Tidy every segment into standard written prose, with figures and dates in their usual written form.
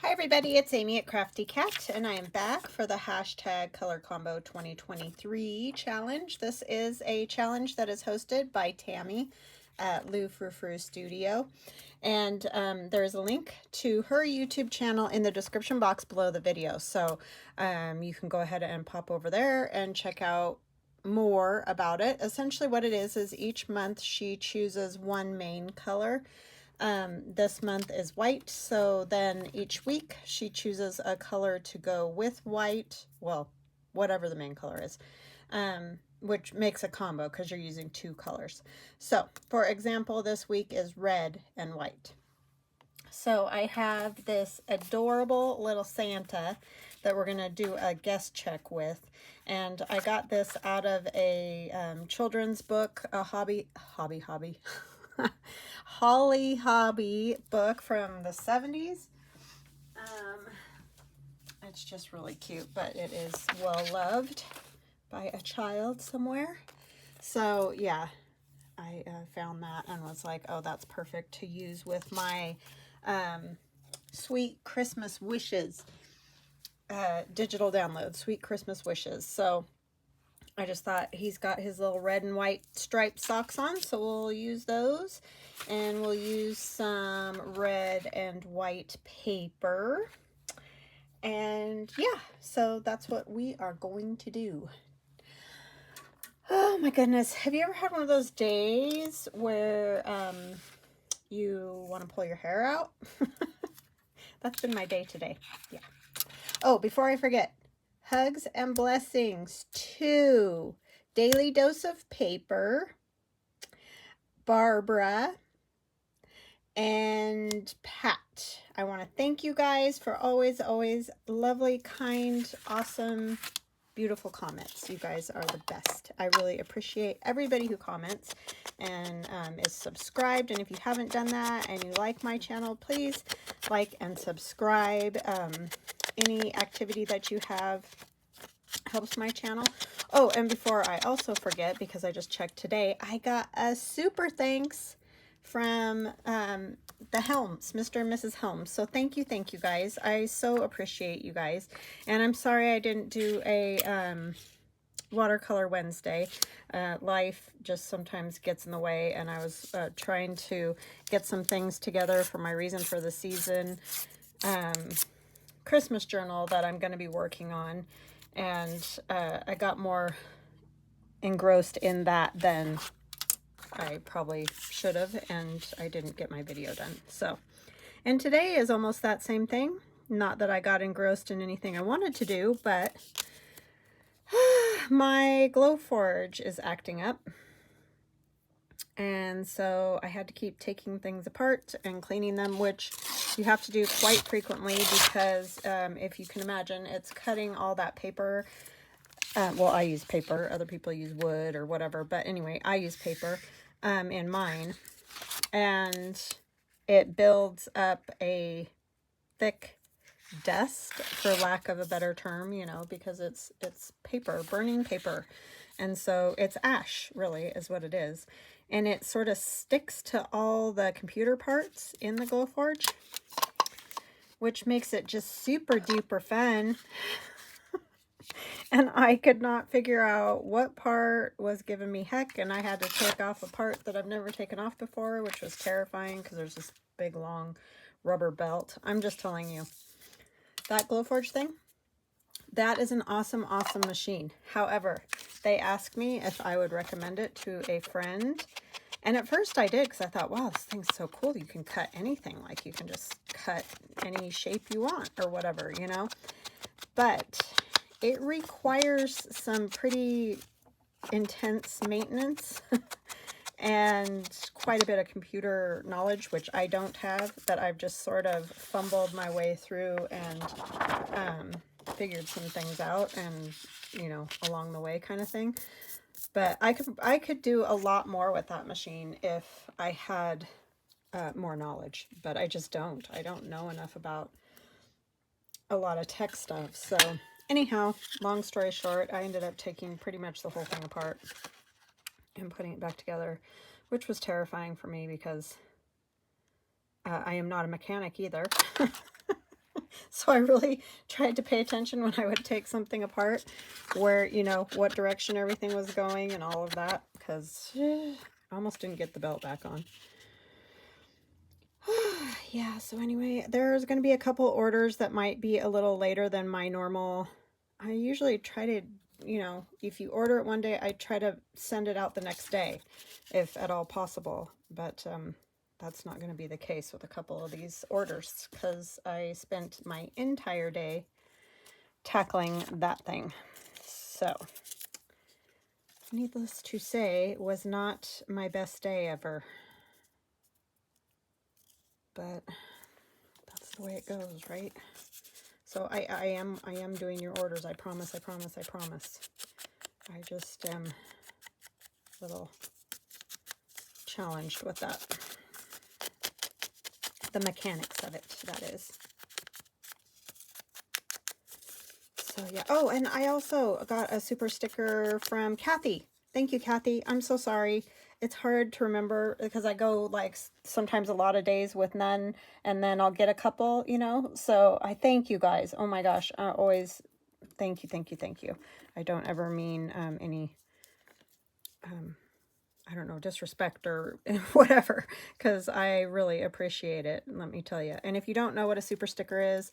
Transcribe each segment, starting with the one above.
Hi everybody, it's Amy at Crafty Cat, and I am back for the hashtag Color Combo 2023 challenge. This is a challenge that is hosted by Tammy at Lou Frou Frou Studio, and there is a link to her YouTube channel in the description box below the video, so you can go ahead and pop over there and check out more about it. Essentially what it is each month she chooses one main color. This month is white, so then each week she chooses a color to go with white, well, whatever the main color is, which makes a combo because you're using two colors. So, for example, this week is red and white. So I have this adorable little Santa that we're going to do a guest check with. And I got this out of a children's book, a Holly Hobby book from the 70s. It's just really cute, but it is well loved by a child somewhere. So yeah, I found that and was like, oh, that's perfect to use with my Sweet Christmas Wishes digital download, Sweet Christmas Wishes. So I just thought he's got his little red and white striped socks on, so we'll use those. And we'll use some red and white paper. And yeah, so that's what we are going to do. Oh my goodness. Have you ever had one of those days where you want to pull your hair out? That's been my day today. Yeah. Oh, before I forget, hugs and blessings to Daily Dose of Paper, Barbara, and Pat. I want to thank you guys for always lovely, kind, awesome, beautiful comments. You guys are the best. I really appreciate everybody who comments and is subscribed. And if you haven't done that and you like my channel, please like and subscribe. Any activity that you have helps my channel. Oh, and before I also forget, because I just checked today, I got a super thanks from the Helms, Mr. and Mrs. Helms. So thank you guys. I so appreciate you guys. And I'm sorry I didn't do a watercolor Wednesday. Life just sometimes gets in the way, and I was trying to get some things together for my reason for the season Christmas journal that I'm going to be working on, and I got more engrossed in that than I probably should have, and I didn't get my video done. So, and today is almost that same thing. Not that I got engrossed in anything I wanted to do, but my Glowforge is acting up. And so I had to keep taking things apart and cleaning them, which you have to do quite frequently because if you can imagine, it's cutting all that paper. Well, I use paper. Other people use wood or whatever. But anyway, I use paper in mine. And it builds up a thick dust, for lack of a better term, you know, because it's paper, burning paper. And so it's ash, really, is what it is. And it sort of sticks to all the computer parts in the Glowforge, which makes it just super duper fun. And I could not figure out what part was giving me heck, and I had to take off a part that I've never taken off before, which was terrifying because there's this big long rubber belt. I'm just telling you, that Glowforge thing, that is an awesome machine. However, they asked me if I would recommend it to a friend, and at first I did because I thought, wow, this thing's so cool. You can cut anything. Like, you can just cut any shape you want or whatever, you know. But it requires some pretty intense maintenance and quite a bit of computer knowledge, which I don't have, that I've just sort of fumbled my way through and figured some things out, and, you know, along the way kind of thing. But I could do a lot more with that machine if I had more knowledge, but I just don't. I don't know enough about a lot of tech stuff. So anyhow, long story short, I ended up taking pretty much the whole thing apart and putting it back together, which was terrifying for me because I am not a mechanic either. So I really tried to pay attention when I would take something apart, where, you know, what direction everything was going and all of that, because I almost didn't get the belt back on. Yeah, so anyway, there's going to be a couple orders that might be a little later than my normal. I usually try to, you know, if you order it one day, I try to send it out the next day, if at all possible. But that's not going to be the case with a couple of these orders, because I spent my entire day tackling that thing. So, needless to say, was not my best day ever. But that's the way it goes, right? So I am doing your orders. I promise, I promise, I promise. I just am a little challenged with that. The mechanics of it, that is. So yeah. Oh, and I also got a super sticker from Kathy. Thank you, Kathy. I'm so sorry. It's hard to remember because I go like sometimes a lot of days with none, and then I'll get a couple, you know. So I thank you guys. Oh my gosh. Always thank you, thank you, thank you. I don't ever mean any I don't know, disrespect or whatever, because I really appreciate it, let me tell you. And if you don't know what a super sticker is,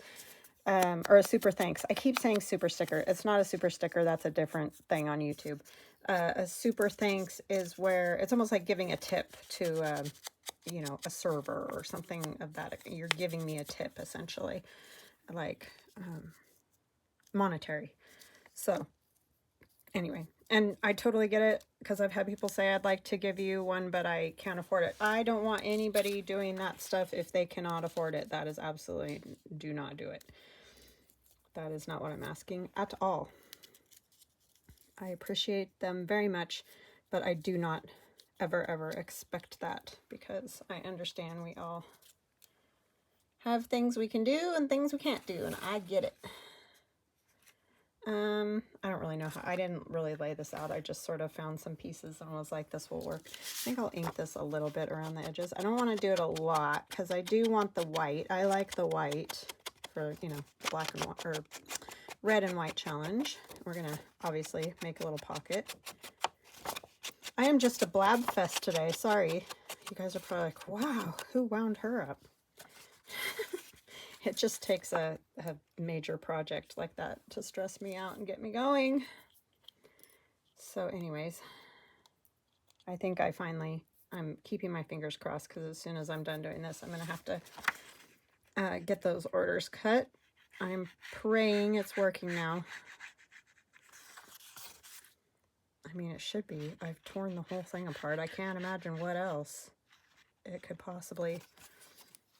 or a super thanks, I keep saying super sticker. It's not a super sticker. That's a different thing on YouTube. A super thanks is where it's almost like giving a tip to, you know, a server or something of that. You're giving me a tip, essentially, like monetary. So anyway, and I totally get it, because I've had people say I'd like to give you one, but I can't afford it. I don't want anybody doing that stuff if they cannot afford it. That is absolutely, do not do it. That is not what I'm asking at all. I appreciate them very much, but I do not ever expect that, because I understand we all have things we can do and things we can't do, and I get it. I don't really know how. I didn't really lay this out. I just sort of found some pieces and was like, this will work. I think I'll ink this a little bit around the edges. I don't want to do it a lot because I do want the white. I like the white for, you know, black and white, or red and white challenge. We're going to obviously make a little pocket. I am just a blab fest today. Sorry. You guys are probably like, wow, who wound her up? It just takes a major project like that to stress me out and get me going. So anyways, I think I'm keeping my fingers crossed, because as soon as I'm done doing this, I'm going to have to get those orders cut. I'm praying it's working now. I mean, it should be. I've torn the whole thing apart. I can't imagine what else it could possibly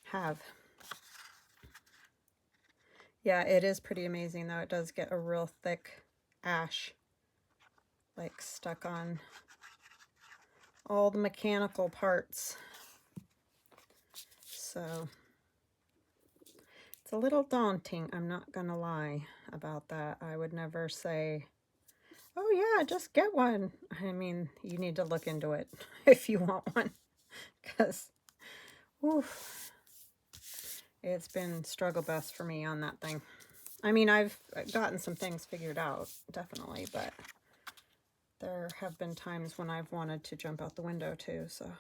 have. Yeah, it is pretty amazing, though. It does get a real thick ash, like, stuck on all the mechanical parts. So it's a little daunting, I'm not gonna lie about that. I would never say, oh yeah, just get one. I mean, you need to look into it if you want one, because it's been struggle bus for me on that thing. I mean, I've gotten some things figured out, definitely, but there have been times when I've wanted to jump out the window too, so,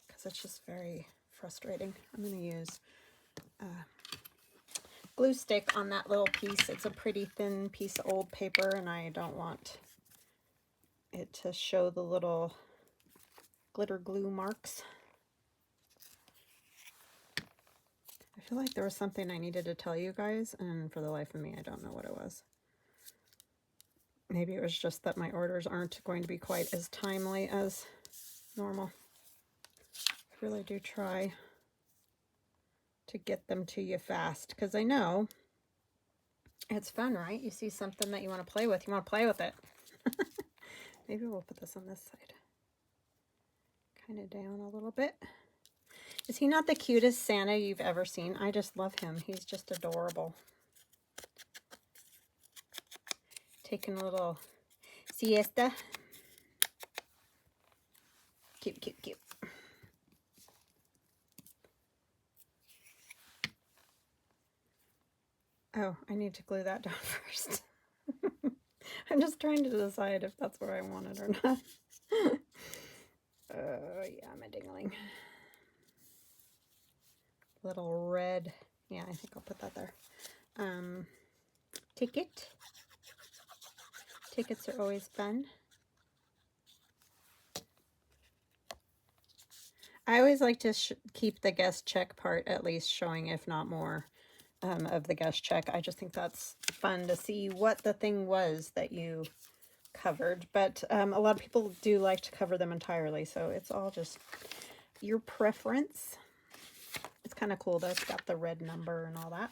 because it's just very frustrating. I'm going to use glue stick on that little piece. It's a pretty thin piece of old paper, and I don't want it to show the little glitter glue marks. I feel like there was something I needed to tell you guys, and for the life of me, I don't know what it was. Maybe it was just that my orders aren't going to be quite as timely as normal. I really do try to get them to you fast, because I know it's fun, right? You see something that you want to play with, you want to play with it. Maybe we'll put this on this side. Kind of down a little bit. Is he not the cutest Santa you've ever seen? I just love him. He's just adorable. Taking a little siesta. Cute, cute, cute. Oh, I need to glue that down first. I'm just trying to decide if that's what I wanted or not. Yeah, my dingling. Little red. Yeah, I think I'll put that there. Ticket. Tickets are always fun. I always like to keep the guest check part at least showing, if not more, of the guest check. I just think that's fun to see what the thing was that you covered. But a lot of people do like to cover them entirely, so it's all just your preference. It's kind of cool though. It's got the red number and all that.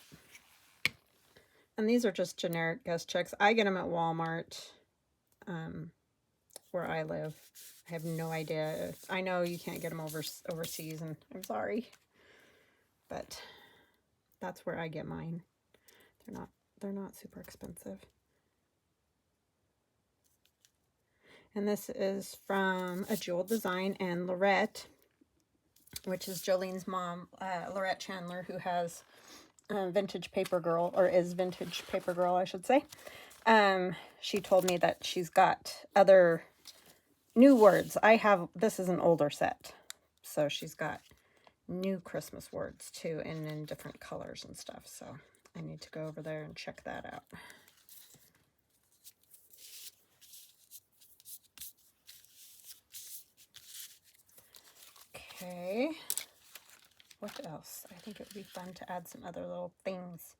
And these are just generic guest checks. I get them at Walmart, where I live. I have no idea. I know you can't get them overseas, and I'm sorry, but that's where I get mine. They're not super expensive. And this is from A Jewel Design and Lorette, which is Jolene's mom, Lorette Chandler, who has Vintage Paper Girl, or is Vintage Paper Girl, I should say. She told me that she's got other new words. This is an older set, so she's got new Christmas words too, and in different colors and stuff. So I need to go over there and check that out. Okay. What else? I think it would be fun to add some other little things.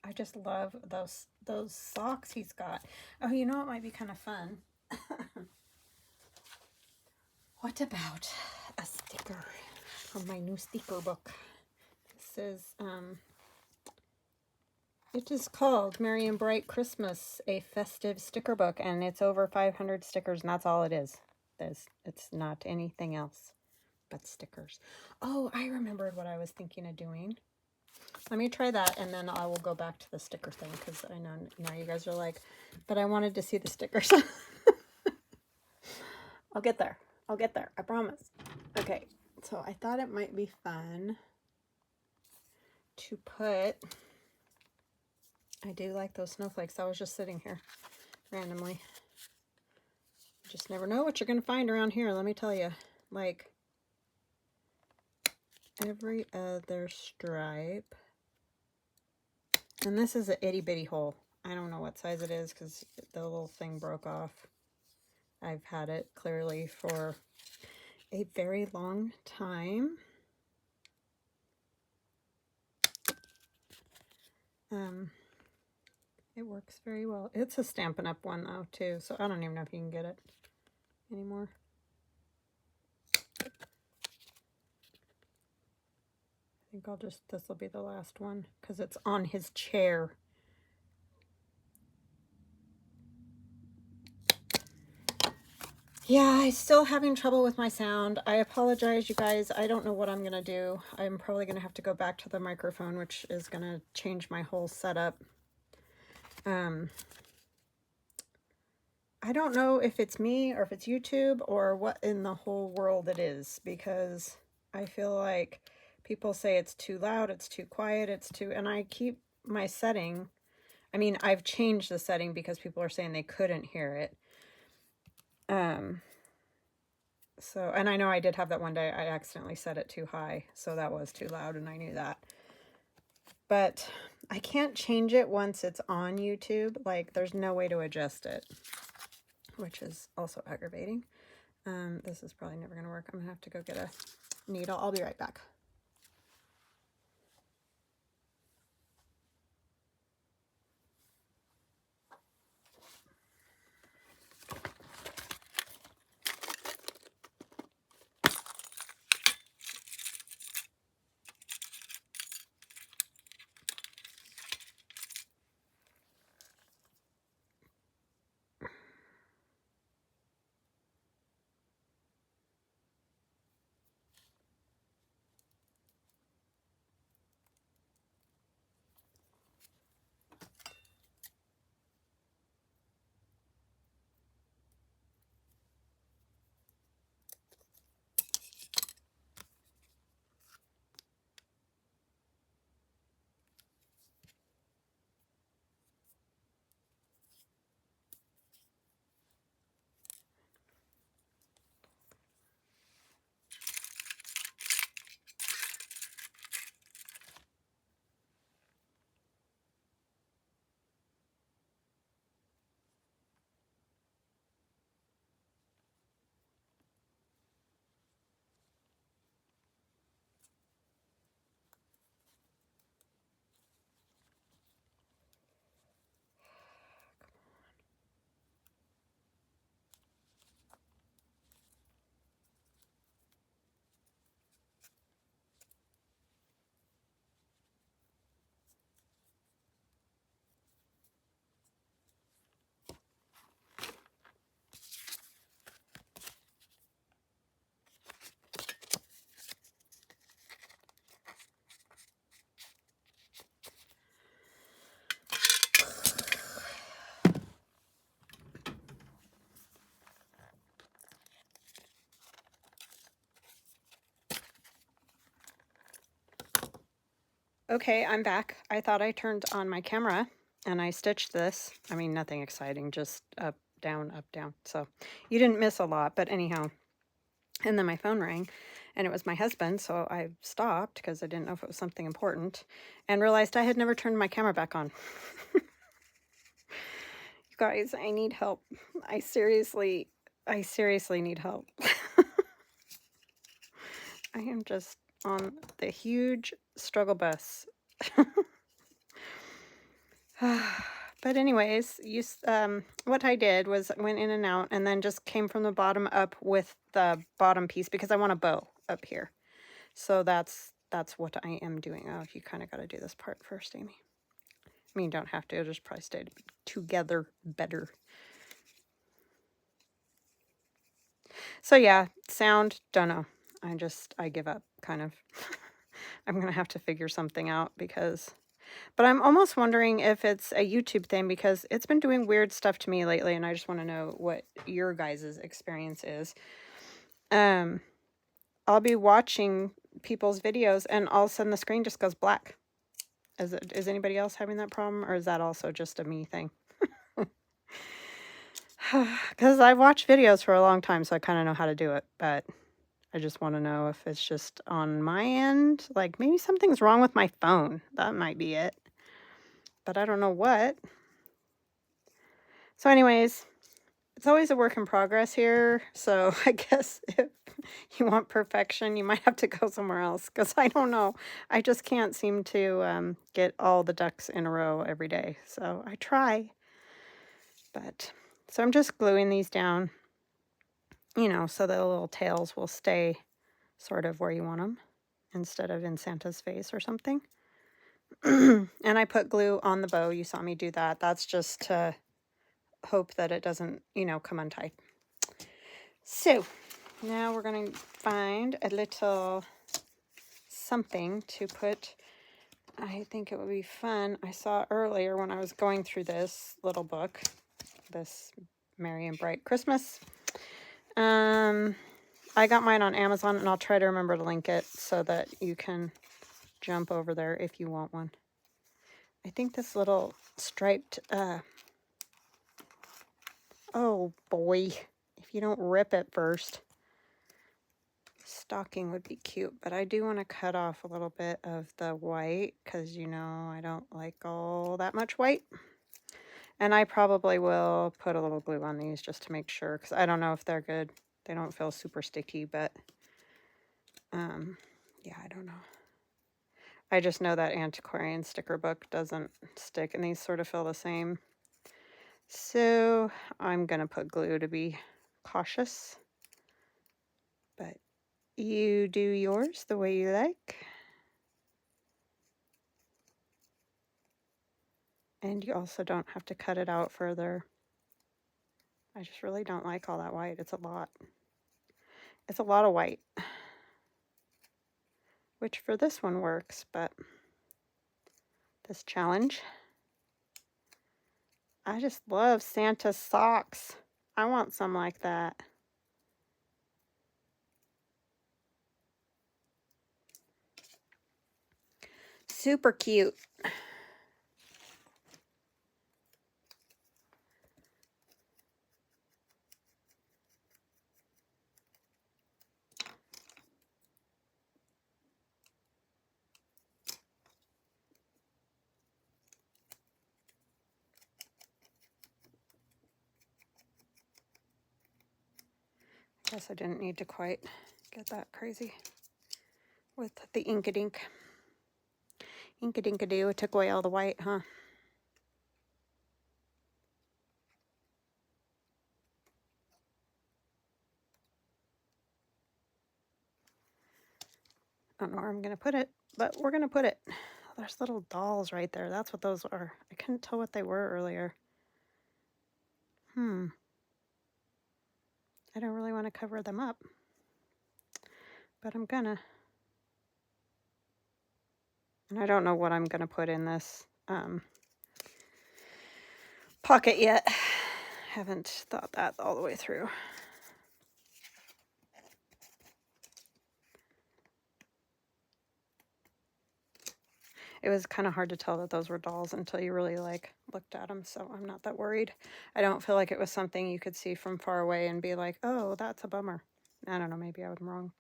I just love those socks he's got. Oh, you know what might be kind of fun? What about a sticker from my new sticker book? This is, it is called Merry and Bright Christmas, a festive sticker book, and it's over 500 stickers, and that's all it is. It's not anything else but stickers. Oh, I remembered what I was thinking of doing. Let me try that, and then I will go back to the sticker thing, because I know now you guys are like, but I wanted to see the stickers. I'll get there. I'll get there. I promise. Okay, so I thought it might be fun to put... I do like those snowflakes. I was just sitting here randomly. You just never know what you're going to find around here, let me tell you. Like, every other stripe. And this is an itty bitty hole. I don't know what size it is because the little thing broke off. I've had it clearly for a very long time. It works very well. It's a Stampin' Up! One though too, so I don't even know if you can get it anymore. I think this will be the last one because it's on his chair. Yeah, I'm still having trouble with my sound. I apologize, you guys. I don't know what I'm going to do. I'm probably going to have to go back to the microphone, which is going to change my whole setup. I don't know if it's me or if it's YouTube or what in the whole world it is, because I feel like people say it's too loud, it's too quiet, and I keep my setting. I mean, I've changed the setting because people are saying they couldn't hear it. So, and I know I did have that one day, I accidentally set it too high, so that was too loud, and I knew that. But I can't change it once it's on YouTube. Like, there's no way to adjust it, which is also aggravating. This is probably never going to work. I'm going to have to go get a needle. I'll be right back. Okay, I'm back. I thought I turned on my camera and I stitched this. I mean, nothing exciting, just up, down, up, down. So you didn't miss a lot, but anyhow. And then my phone rang and it was my husband. So I stopped because I didn't know if it was something important and realized I had never turned my camera back on. You guys, I need help. I seriously need help. I am just on the huge struggle bus. But anyways, what I did was went in and out and then just came from the bottom up with the bottom piece because I want a bow up here. So that's what I am doing. Oh, you kind of got to do this part first, Amy. I mean, you don't have to. It'll just probably stay together better. So yeah, sound, don't know. I give up, kind of. I'm going to have to figure something out because... But I'm almost wondering if it's a YouTube thing because it's been doing weird stuff to me lately, and I just want to know what your guys' experience is. I'll be watching people's videos, and all of a sudden the screen just goes black. Is anybody else having that problem, or is that also just a me thing? Because I've watched videos for a long time, so I kind of know how to do it, but I just want to know if it's just on my end. Like, maybe something's wrong with my phone. That might be it. But I don't know what. So anyways, it's always a work in progress here. So I guess if you want perfection, you might have to go somewhere else. Because I don't know. I just can't seem to get all the ducks in a row every day. So I try. But, so I'm just gluing these down. You know, so the little tails will stay sort of where you want them. Instead of in Santa's face or something. And I put glue on the bow. You saw me do that. That's just to hope that it doesn't, you know, come untied. So now we're going to find a little something to put. I think it would be fun. I saw earlier when I was going through this little book, this Merry and Bright Christmas. I got mine on Amazon, and I'll try to remember to link it so that you can jump over there if you want one. I think this little striped, oh boy, if you don't rip it first. Stocking would be cute, but I do want to cut off a little bit of the white because, you know, I don't like all that much white. And I probably will put a little glue on these just to make sure, because I don't know if they're good. They don't feel super sticky, but yeah, I don't know. I just know that antiquarian sticker book doesn't stick, and these sort of feel the same. So I'm going to put glue to be cautious. But you do yours the way you like. And you also don't have to cut it out further. I just really don't like all that white. It's a lot. It's a lot of white. Which for this one works, but this challenge. I just love Santa's socks. I want some like that. Super cute. Guess I didn't need to quite get that crazy with the ink-a-dink. Ink-a-dink-a-doo. It took away all the white, huh? I don't know where I'm going to put it, but we're going to put it. There's little dolls right there. That's what those are. I couldn't tell what they were earlier. I don't really want to cover them up, but I'm gonna. And I don't know what I'm gonna put in this pocket yet. Haven't thought that all the way through. it was kind of hard to tell that those were dolls until you really like looked at them, so I'm not that worried. I don't feel like it was something you could see from far away and be like, oh, that's a bummer. I don't know, maybe I was wrong.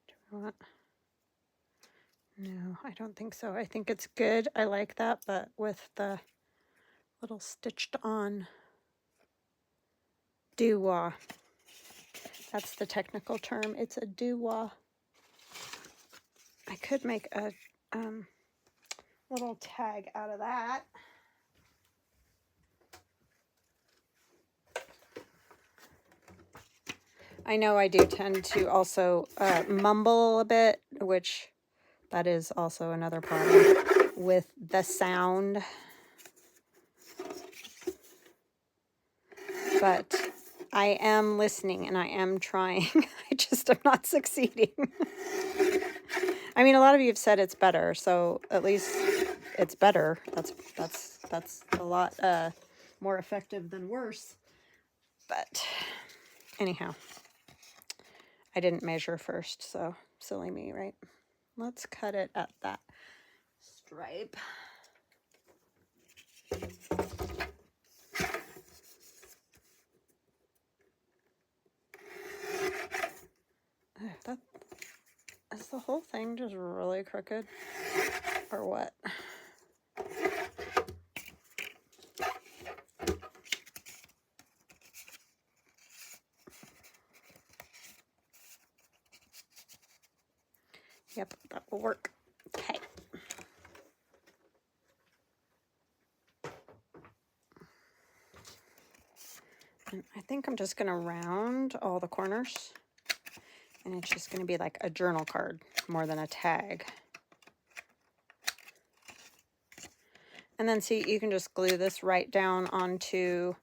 Do I want? No, I don't think so. I think it's good. I like that, but with the little stitched on dewar. That's the technical term. It's a dewar. I could make a little tag out of that. I know I do tend to also mumble a bit, which that is also another problem with the sound. But I am listening and I am trying. I just am not succeeding. I mean, a lot of you have said it's better, so at least it's better. That's a lot more effective than worse. But anyhow, I didn't measure first, so silly me, right? Let's cut it at that stripe. Is the whole thing just really crooked or what? Yep, that will work. Okay. And I think I'm just going to round all the corners. And it's just going to be like a journal card more than a tag. And then see, you can just glue this right down onto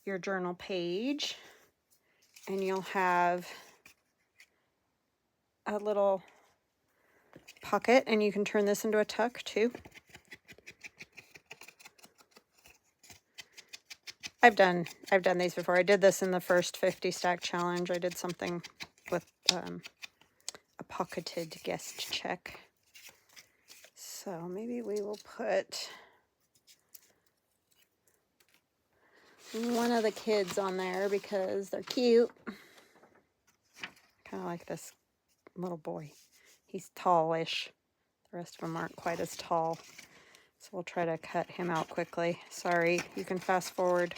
your journal page. And you'll have a little pocket, and you can turn this into a tuck too. I've done these before. I did this in the first 50 stack challenge. I did something with a pocketed guest check. So maybe we will put one of the kids on there because they're cute. Kind of like this little boy. He's tallish. The rest of them aren't quite as tall. So we'll try to cut him out quickly. Sorry, you can fast forward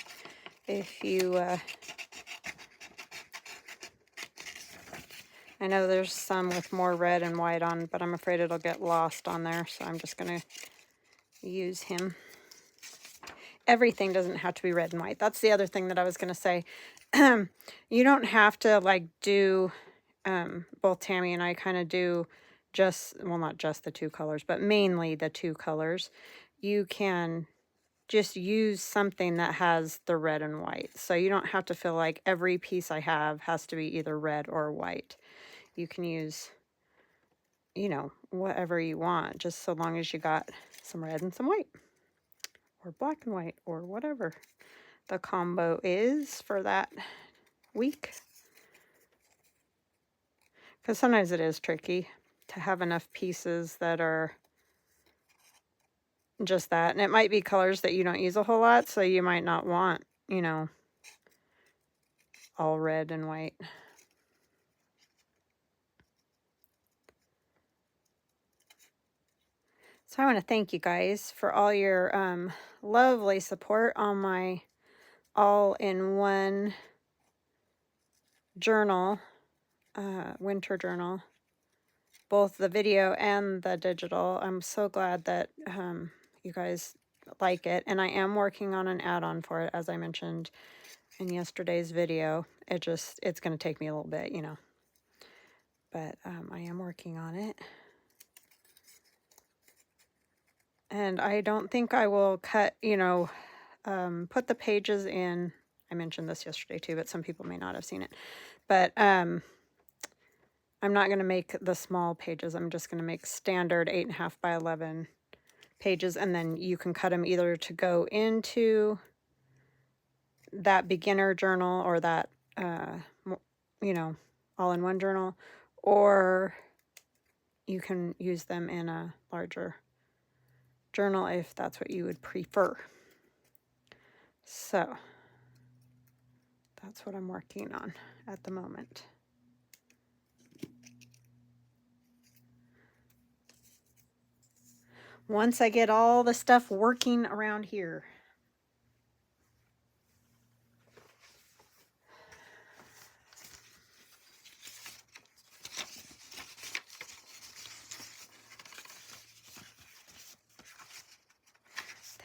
if you... I know there's some with more red and white on, but I'm afraid it'll get lost on there, so I'm just going to use him. Everything doesn't have to be red and white. That's the other thing that I was going to say. You don't have to like do, both Tammy and I kind of do just, well, not just the two colors, but mainly the two colors. You can just use something that has the red and white. So you don't have to feel like every piece I have has to be either red or white. You can use, you know, whatever you want, just so long as you got some red and some white, or black and white, or whatever the combo is for that week. Because sometimes it is tricky to have enough pieces that are just that. And it might be colors that you don't use a whole lot, so you might not want, you know, all red and white. So I want to thank you guys for all your lovely support on my all-in-one journal, winter journal, both the video and the digital. I'm so glad that you guys like it, and I am working on an add-on for it, as I mentioned in yesterday's video. It's going to take me a little bit, you know, but I am working on it. And I don't think I will cut, you know, put the pages in. I mentioned this yesterday too, but some people may not have seen it. But I'm not going to make the small pages. I'm just going to make standard 8.5 by 11 pages. And then you can cut them either to go into that beginner journal or that, you know, all-in-one journal, or you can use them in a larger journal if that's what you would prefer. So that's what I'm working on at the moment. Once I get all the stuff working around here.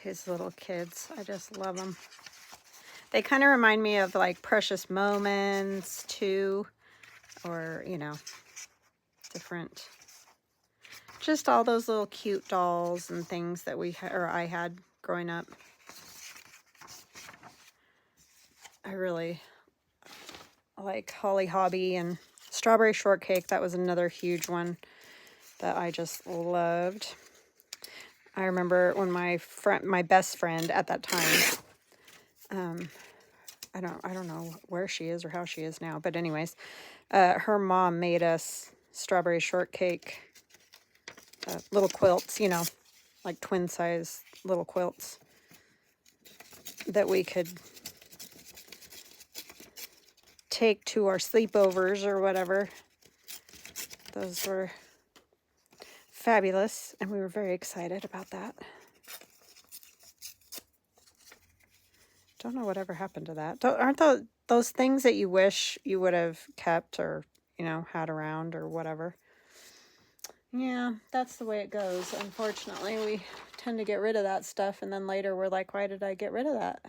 These little kids, I just love them. They kind of remind me of like Precious Moments too, or, you know, different, just all those little cute dolls and things that I had growing up. I really like Holly Hobby and Strawberry Shortcake. That was another huge one that I just loved. I remember when my best friend at that time, I don't know where she is or how she is now, but anyways, her mom made us Strawberry Shortcake little quilts, you know, like twin size little quilts that we could take to our sleepovers or whatever. Those were fabulous, and we were very excited about that. Don't know whatever happened to that. Aren't those things that you wish you would have kept or, you know, had around or whatever? Yeah, that's the way it goes. Unfortunately, we tend to get rid of that stuff, and then later we're like, why did I get rid of that?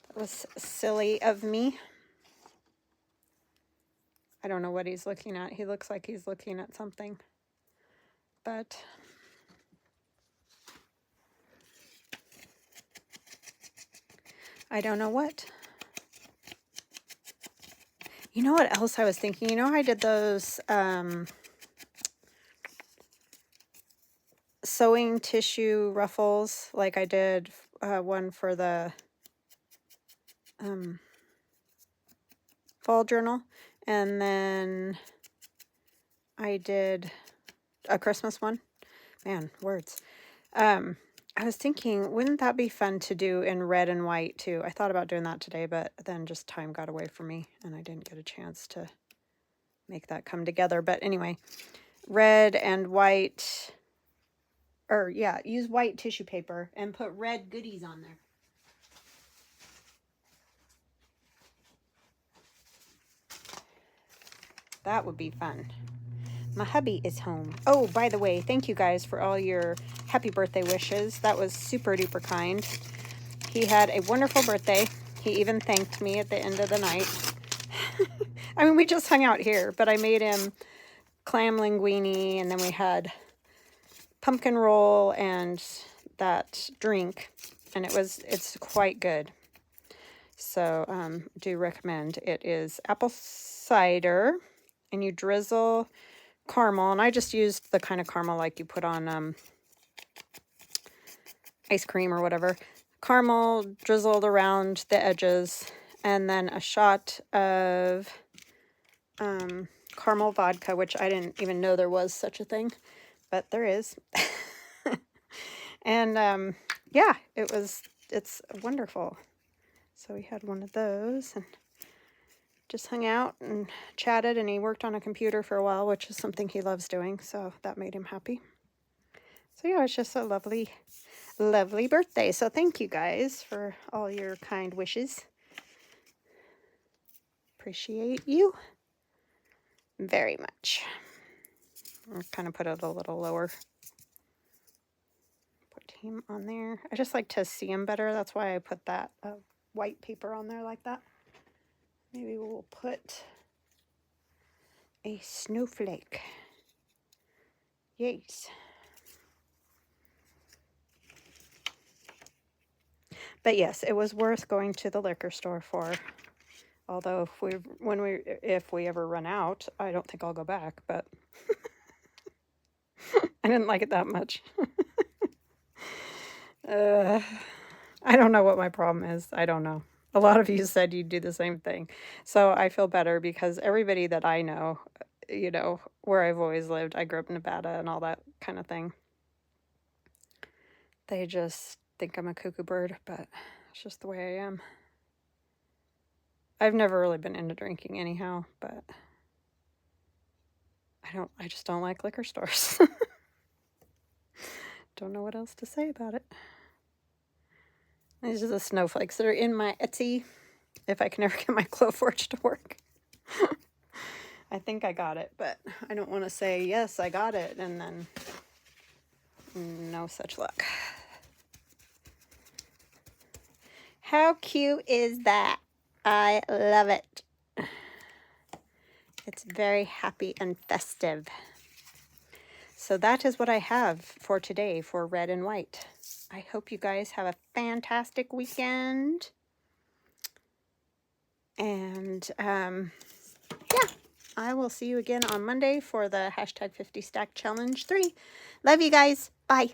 That was silly of me. I don't know what he's looking at. He looks like he's looking at something. But I don't know what. You know what else I was thinking? You know, I did those sewing tissue ruffles, like I did one for the fall journal, and then I did a Christmas one. Man, words. I was thinking, wouldn't that be fun to do in red and white too? I thought about doing that today, but then just time got away from me and I didn't get a chance to make that come together. But anyway, red and white, or yeah, use white tissue paper and put red goodies on there. That would be fun. My hubby is home. Oh, by the way, thank you guys for all your happy birthday wishes. That was super duper kind. He had a wonderful birthday. He even thanked me at the end of the night. I mean, we just hung out here, but I made him clam linguine, and then we had pumpkin roll and that drink, and it's quite good. So do recommend. It is apple cider, and you drizzle caramel, and I just used the kind of caramel like you put on ice cream or whatever. Caramel drizzled around the edges, and then a shot of caramel vodka, which I didn't even know there was such a thing, but there is. And yeah, it's wonderful. So we had one of those and just hung out and chatted, and he worked on a computer for a while, which is something he loves doing, so that made him happy. So yeah, it's just a lovely, lovely birthday. So thank you guys for all your kind wishes. Appreciate you very much. I'll kind of put it a little lower. Put him on there. I just like to see him better. That's why I put that white paper on there like that. Maybe we'll put a snowflake. Yes. But yes, it was worth going to the liquor store for. Although if we ever run out, I don't think I'll go back, but I didn't like it that much. I don't know what my problem is. I don't know. A lot of you said you'd do the same thing. So I feel better because everybody that I know you know, where I've always lived. I grew up in Nevada and all that kind of thing. They just think I'm a cuckoo bird, but it's just the way I am. I've never really been into drinking anyhow, but I just don't like liquor stores. Don't know what else to say about it. These are the snowflakes that are in my Etsy, if I can ever get my Glowforge to work. I think I got it, but I don't want to say, yes, I got it, and then no such luck. How cute is that? I love it. It's very happy and festive. So that is what I have for today for red and white. I hope you guys have a fantastic weekend. And yeah, I will see you again on Monday for the hashtag 50 Stack Challenge 3. Love you guys. Bye.